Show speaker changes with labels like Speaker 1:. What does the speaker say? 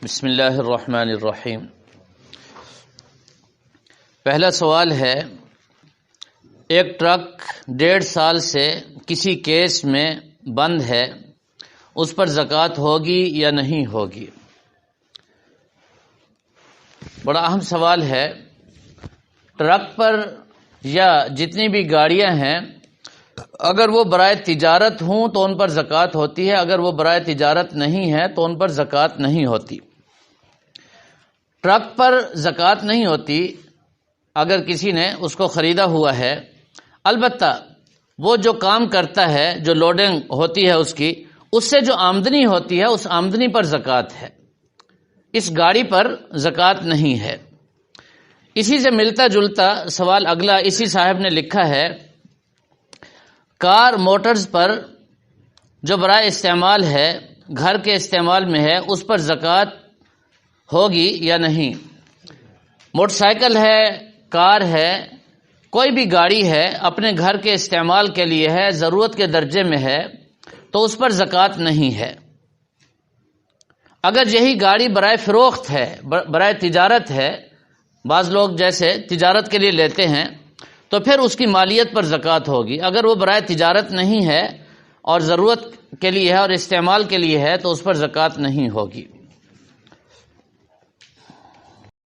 Speaker 1: بسم اللہ الرحمن الرحیم۔ پہلا سوال ہے، ایک ٹرک 1.5 سال سے کسی کیس میں بند ہے، اس پر زکوٰۃ ہوگی یا نہیں ہوگی؟ بڑا اہم سوال ہے۔ ٹرک پر یا جتنی بھی گاڑیاں ہیں، اگر وہ برائے تجارت ہوں تو ان پر زکوٰۃ ہوتی ہے، اگر وہ برائے تجارت نہیں ہے تو ان پر زکوٰۃ نہیں ہوتی۔ ٹرک پر زکوٰۃ نہیں ہوتی اگر کسی نے اس کو خریدا ہوا ہے، البتہ وہ جو کام کرتا ہے، جو لوڈنگ ہوتی ہے اس سے جو آمدنی ہوتی ہے، اس آمدنی پر زکوٰۃ ہے، اس گاڑی پر زکوٰۃ نہیں ہے۔ اسی سے ملتا جلتا سوال اگلا اسی صاحب نے لکھا ہے، کار موٹرز پر جو برائے استعمال ہے، گھر کے استعمال میں ہے، اس پر زکوٰۃ ہوگی یا نہیں؟ موٹر سائیکل ہے، کار ہے، کوئی بھی گاڑی ہے، اپنے گھر کے استعمال کے لیے ہے، ضرورت کے درجے میں ہے، تو اس پر زکوٰۃ نہیں ہے۔ اگر یہی گاڑی برائے فروخت ہے، برائے تجارت ہے، بعض لوگ جیسے تجارت کے لیے لیتے ہیں، تو پھر اس کی مالیت پر زکوٰۃ ہوگی۔ اگر وہ برائے تجارت نہیں ہے اور ضرورت کے لیے ہے اور استعمال کے لیے ہے تو اس پر زکوٰۃ نہیں ہوگی۔